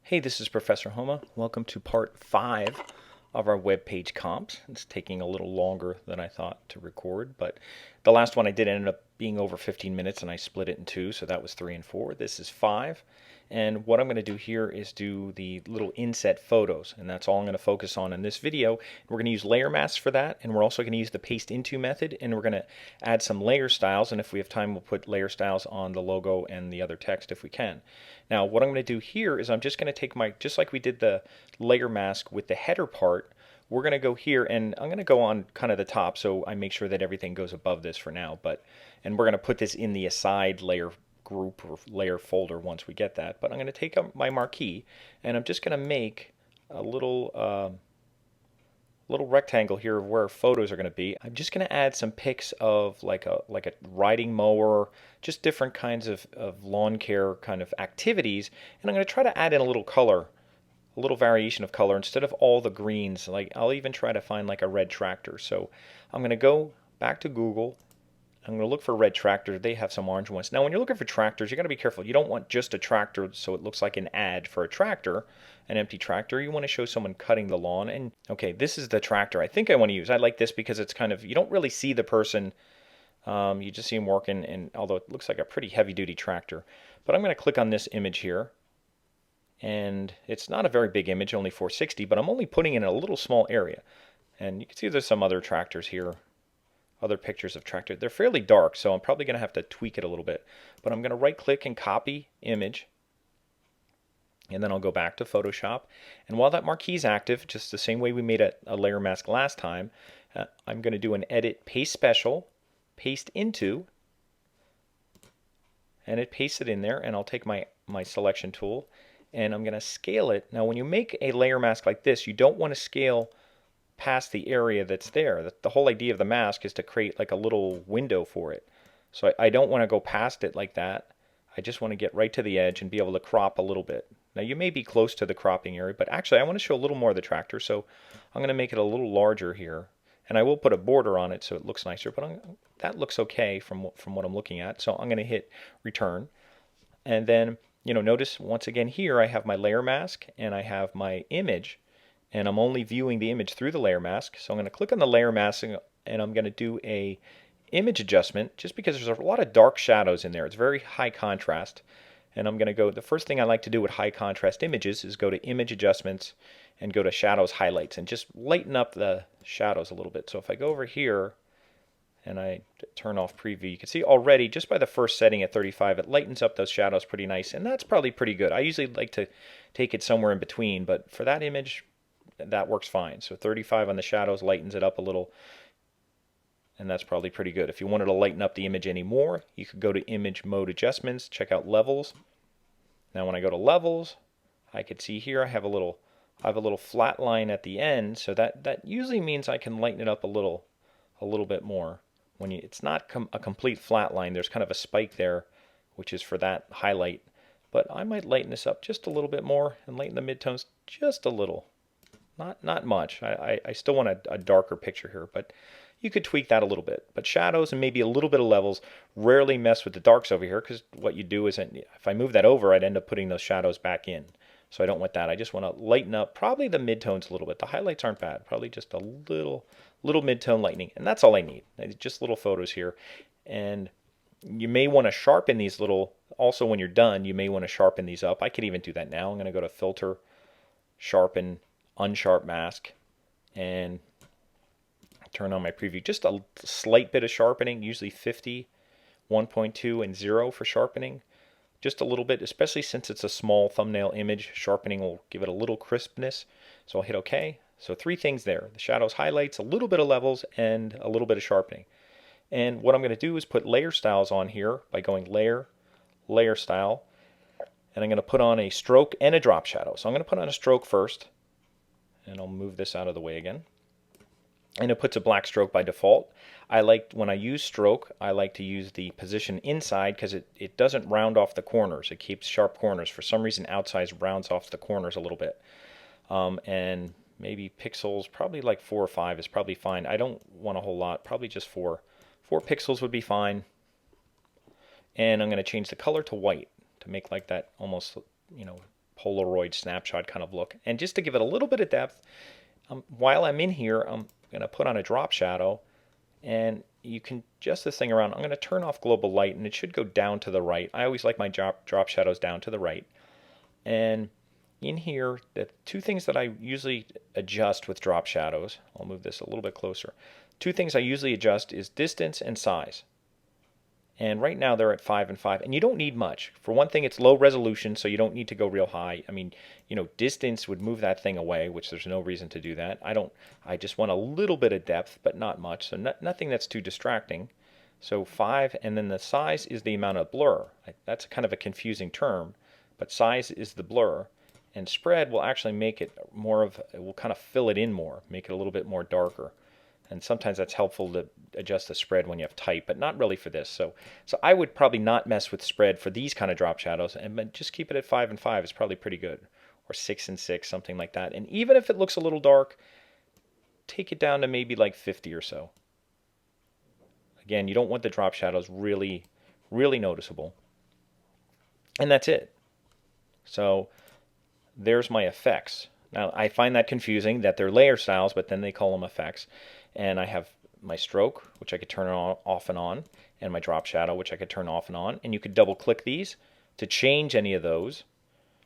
Hey, this is Professor Homa. Welcome to part 5 of our web page comps. It's taking a little longer than I thought to record, but the last one I did ended up being over 15 minutes and I split it in two, so that was 3 and 4. This is 5. And what I'm going to do here is do the little inset photos, and that's all I'm going to focus on in this video. We're going to use layer masks for that, and we're also going to use the paste into method, and we're going to add some layer styles, and if we have time we'll put layer styles on the logo and the other text if we can. Now what I'm going to do here is I'm just going to take just like we did the layer mask with the header part, we're going to go here and I'm going to go on kind of the top so I make sure that everything goes above this for now, and we're going to put this in the aside layer group or layer folder once we get that. But I'm going to take my marquee and I'm just going to make a little rectangle here of where photos are going to be. I'm just going to add some pics of like a riding mower, just different kinds of lawn care kind of activities, and I'm going to try to add in a little color, a little variation of color instead of all the greens. Like I'll even try to find like a red tractor. So I'm going to go back to Google. I'm going to look for red tractors. They have some orange ones. Now, when you're looking for tractors, you got to be careful. You don't want just a tractor so it looks like an ad for a tractor, an empty tractor. You want to show someone cutting the lawn. And okay, this is the tractor I think I want to use. I like this because it's kind of, you don't really see the person. You just see them working, and although it looks like a pretty heavy-duty tractor. But I'm going to click on this image here. And it's not a very big image, only 460, but I'm only putting it in a little small area. And you can see there's some other tractors here. Other pictures of tractor. They're fairly dark, so I'm probably going to have to tweak it a little bit. But I'm going to right click and copy image. And then I'll go back to Photoshop. And while that marquee is active, just the same way we made a layer mask last time, I'm going to do an edit paste special, paste into, and it pastes it in there. And I'll take my selection tool and I'm going to scale it. Now when you make a layer mask like this, you don't want to scale past the area that's there. The whole idea of the mask is to create like a little window for it. So I don't want to go past it like that. I just want to get right to the edge and be able to crop a little bit. Now you may be close to the cropping area, but actually I want to show a little more of the tractor, so I'm going to make it a little larger here. And I will put a border on it so it looks nicer, but that looks okay from what I'm looking at. So I'm going to hit return. And then, notice once again here I have my layer mask and I have my image. And I'm only viewing the image through the layer mask. So I'm going to click on the layer mask and I'm going to do a image adjustment just because there's a lot of dark shadows in there. It's very high contrast. And I'm going to go, the first thing I like to do with high contrast images is go to image adjustments and go to shadows highlights and just lighten up the shadows a little bit. So if I go over here and I turn off preview, you can see already just by the first setting at 35 it lightens up those shadows pretty nice, and that's probably pretty good. I usually like to take it somewhere in between, but for that image that works fine. So 35 on the shadows lightens it up a little, and that's probably pretty good. If you wanted to lighten up the image any more, you could go to image mode adjustments, check out levels. Now when I go to levels, I could see here I have a little flat line at the end, so that usually means I can lighten it up a little bit more. When it's not a complete flat line, there's kind of a spike there, which is for that highlight. But I might lighten this up just a little bit more and lighten the midtones just a little. Not much. I still want a darker picture here, but you could tweak that a little bit. But shadows and maybe a little bit of levels, rarely mess with the darks over here, because what you do is, if I move that over, I'd end up putting those shadows back in. So I don't want that. I just want to lighten up probably the midtones a little bit. The highlights aren't bad. Probably just a little midtone lightening. And that's all I need. Just little photos here. And you may want to sharpen these also when you're done, you may want to sharpen these up. I could even do that now. I'm going to go to Filter, Sharpen, Unsharp Mask, and turn on my preview. Just a slight bit of sharpening, usually 50, 1.2, and 0 for sharpening. Just a little bit, especially since it's a small thumbnail image. Sharpening will give it a little crispness. So I'll hit OK. So 3 things there. The shadows, highlights, a little bit of levels, and a little bit of sharpening. And what I'm going to do is put layer styles on here by going Layer, Layer Style. And I'm going to put on a stroke and a drop shadow. So I'm going to put on a stroke first. And I'll move this out of the way again. And it puts a black stroke by default. When I use stroke, I like to use the position inside because it doesn't round off the corners. It keeps sharp corners. For some reason, outside rounds off the corners a little bit. And maybe pixels, probably like 4 or 5 is probably fine. I don't want a whole lot, probably just 4. 4 pixels would be fine. And I'm going to change the color to white to make like that almost, Polaroid snapshot kind of look. And just to give it a little bit of depth, while I'm in here, I'm going to put on a drop shadow, and you can adjust this thing around. I'm going to turn off global light, and it should go down to the right. I always like my drop shadows down to the right. And in here, the two things that I usually adjust with drop shadows, I'll move this a little bit closer. Two things I usually adjust is distance and size. And right now they're at 5 and 5, and you don't need much. For one thing, it's low resolution, so you don't need to go real high. I mean, distance would move that thing away, which there's no reason to do that. I just want a little bit of depth, but not much, so nothing that's too distracting. So 5, and then the size is the amount of blur. That's kind of a confusing term, but size is the blur. And spread will actually make it it will kind of fill it in more, make it a little bit more darker. And sometimes that's helpful to adjust the spread when you have type, but not really for this. So I would probably not mess with spread for these kind of drop shadows, and just keep it at 5 and 5 is probably pretty good, or 6 and 6, something like that. And even if it looks a little dark, take it down to maybe like 50 or so. Again, you don't want the drop shadows really, really noticeable. And that's it. So there's my effects. Now, I find that confusing that they're layer styles, but then they call them effects. And I have my stroke, which I could turn off and on, and my drop shadow, which I could turn off and on. And you could double click these to change any of those.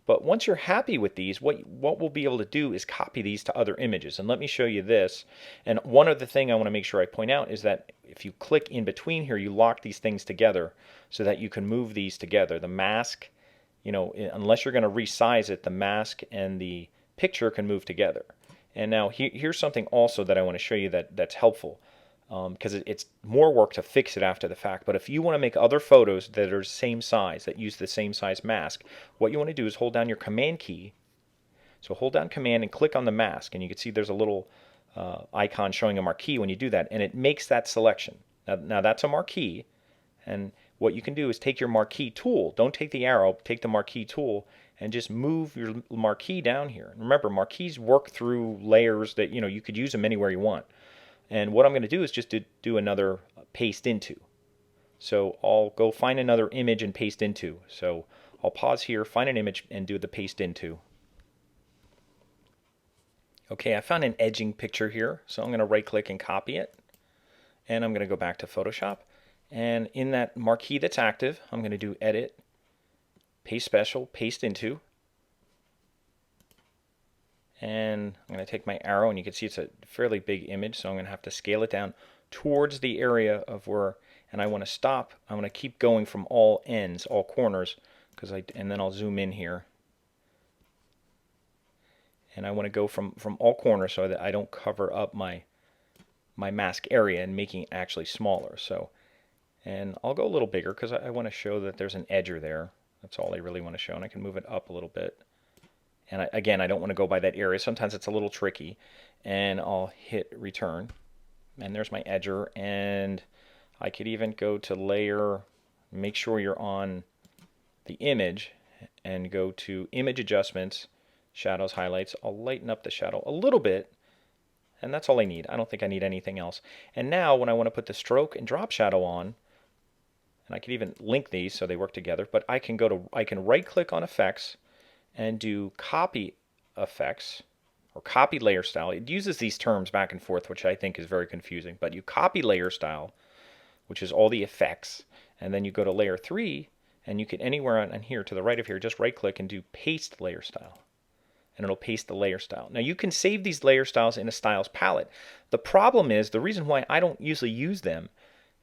But once you're happy with these, what we'll be able to do is copy these to other images. And let me show you this. And one other thing I want to make sure I point out is that if you click in between here, you lock these things together so that you can move these together. The mask, unless you're going to resize it, the mask and the picture can move together. And now here's something also that I want to show you that's helpful, because it's more work to fix it after the fact. But if you want to make other photos that are the same size, that use the same size mask, what you want to do is hold down your Command key. So hold down Command and click on the mask, and you can see there's a little icon showing a marquee when you do that, and it makes that selection. Now that's a marquee, and what you can do is take your marquee tool. Don't take the arrow, take the marquee tool, and just move your marquee down here. And remember, marquees work through layers that, you could use them anywhere you want. And what I'm going to do is just to do another paste into. So I'll go find another image and paste into. So I'll pause here, find an image, and do the paste into. Okay, I found an edging picture here, so I'm going to right click and copy it. And I'm going to go back to Photoshop. And in that marquee that's active, I'm going to do Edit, Paste Special, Paste Into. And I'm going to take my arrow, and you can see it's a fairly big image, so I'm going to have to scale it down towards the area of where, and I want to stop. I'm going to keep going from all ends, all corners, and then I'll zoom in here. And I want to go from all corners so that I don't cover up my mask area and making it actually smaller. And I'll go a little bigger because I want to show that there's an edger there. That's all I really want to show, and I can move it up a little bit. And again, I don't want to go by that area. Sometimes it's a little tricky. And I'll hit return. And there's my edger. And I could even go to layer, make sure you're on the image, and go to image adjustments, shadows, highlights. I'll lighten up the shadow a little bit. And that's all I need. I don't think I need anything else. And now when I want to put the stroke and drop shadow on, and I can even link these so they work together, but I can right click on effects and do copy effects or copy layer style. It uses these terms back and forth, which I think is very confusing, but you copy layer style, which is all the effects, and then you go to layer 3, and you can anywhere on here to the right of here, just right click and do paste layer style. And it'll paste the layer style. Now you can save these layer styles in a styles palette. The problem is, the reason why I don't usually use them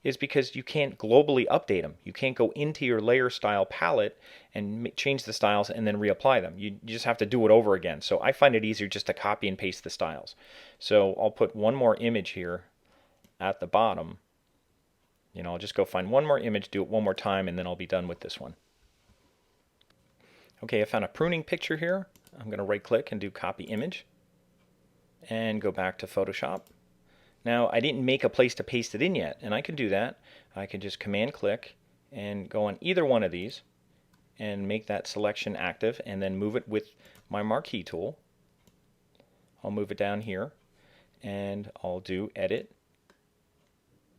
is because you can't globally update them. You can't go into your layer style palette and change the styles and then reapply them. You just have to do it over again. So I find it easier just to copy and paste the styles. So I'll put one more image here at the bottom. I'll just go find one more image, do it one more time, and then I'll be done with this one. Okay, I found a pruning picture here. I'm going to right click and do copy image and go back to Photoshop. Now I didn't make a place to paste it in yet, and I can do that. I can just command click and go on either one of these and make that selection active, and then move it with my marquee tool. I'll move it down here, and I'll do Edit,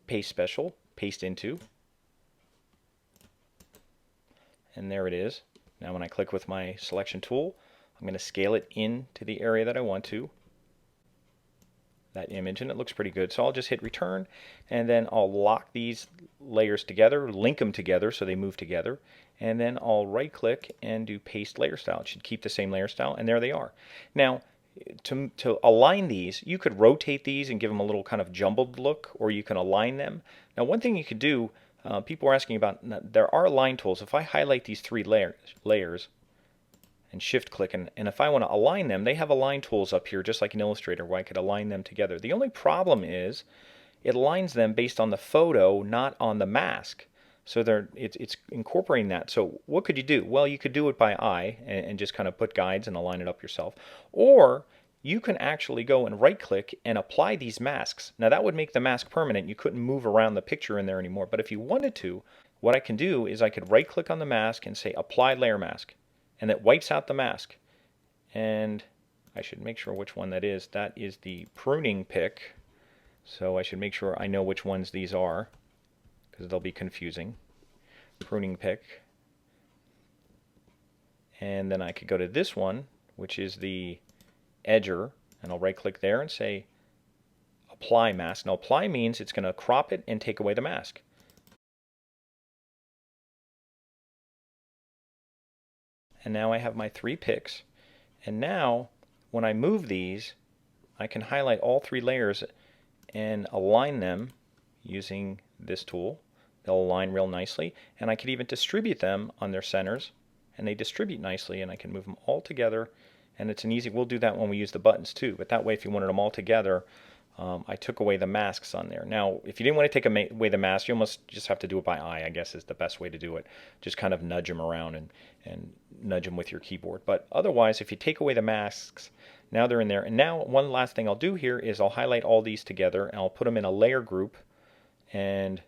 Paste Special, Paste Into, and there it is. Now when I click with my selection tool, I'm going to scale it into the area that I want to, that image, and it looks pretty good. So I'll just hit return, and then I'll lock these layers together, link them together so they move together, and then I'll right click and do paste layer style. It should keep the same layer style, and there they are. Now to align these, you could rotate these and give them a little kind of jumbled look, or you can align them. Now one thing you could do, people are asking about, there are align tools. If I highlight these three layers and shift click, and if I want to align them, they have align tools up here just like in Illustrator where I could align them together. The only problem is it aligns them based on the photo, not on the mask. So it's incorporating that. So what could you do? Well, you could do it by eye and just kind of put guides and align it up yourself. Or you can actually go and right click and apply these masks. Now that would make the mask permanent. You couldn't move around the picture in there anymore. But if you wanted to, what I can do is I could right click on the mask and say apply layer mask. And that wipes out the mask. And I should make sure which one that is. That is the pruning pick. So I should make sure I know which ones these are, because they'll be confusing. Pruning pick. And then I could go to this one, which is the edger, and I'll right click there and say apply mask. Now apply means it's going to crop it and take away the mask. And now I have my three picks. And now when I move these, I can highlight all three layers and align them using this tool. They'll align real nicely, and I could even distribute them on their centers, and they distribute nicely, and I can move them all together, and it's an easy, we'll do that when we use the buttons too, but that way if you wanted them all together, I took away the masks on there. Now if you didn't want to take away the mask, you almost just have to do it by eye, I guess is the best way to do it. Just kind of nudge them around and nudge them with your keyboard. But otherwise, if you take away the masks, now they're in there. And now one last thing I'll do here is I'll highlight all these together and I'll put them in a layer group, and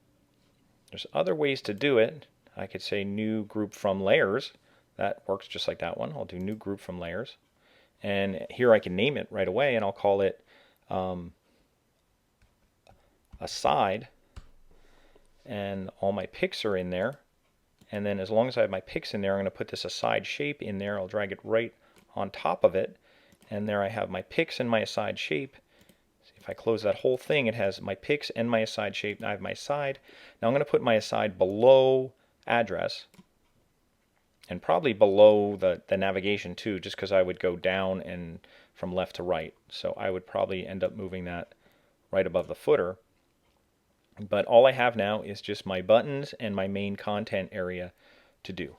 there's other ways to do it. I could say new group from layers. That works just like that one. I'll do new group from layers. And here I can name it right away, and I'll call it aside. And all my picks are in there. And then as long as I have my picks in there, I'm going to put this aside shape in there. I'll drag it right on top of it. And there I have my picks and my aside shape. If I close that whole thing, it has my picks and my aside shape. Now I have my aside. Now I'm going to put my aside below address, and probably below the navigation too, just because I would go down and from left to right. So I would probably end up moving that right above the footer. But all I have now is just my buttons and my main content area to do.